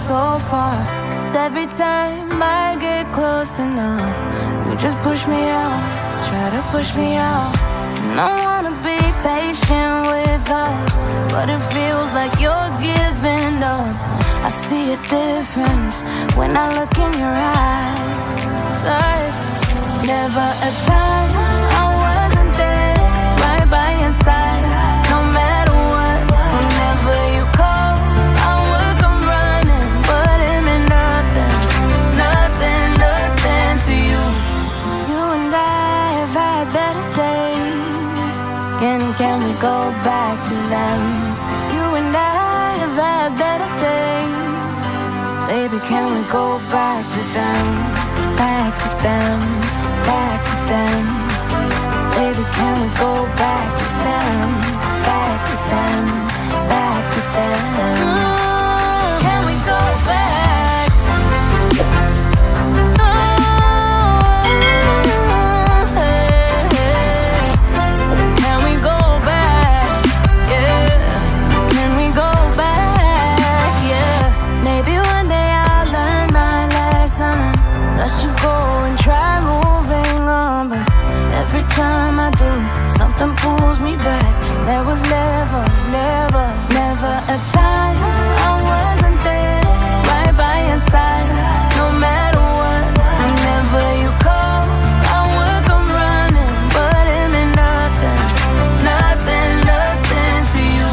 so far. 'Cause every time I get close enough, you just push me out, try to push me out. And I wanna be patient with us, but it feels like you're giving up. I see a difference when I look in your eyes. Never a time I wasn't there, right by your side. No matter what, whenever you call, I would come running. But it meant nothing, nothing, nothing to you. You and I have had better days. Can we go back to them? You and I have had better days. Baby, can we go back to them? Back to them, back to them. Baby, can we go back to them? Back to them, back to them. Can we go back? Can we go back? Yeah. Can we go back? Yeah. Maybe one day I'll learn my lesson. Let you go and try moving on, but every time I do, something pulls me back. There was never, never, never a time I wasn't there, right by your side. No matter what, whenever you call, I would come running. But it meant nothing, nothing, nothing to you.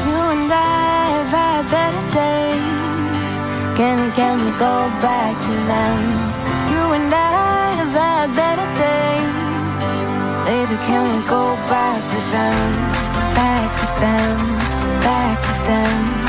You and I have had better days. Can we go back to them? You and I have had better days. Baby, can we go back to them? Back to them, back to them.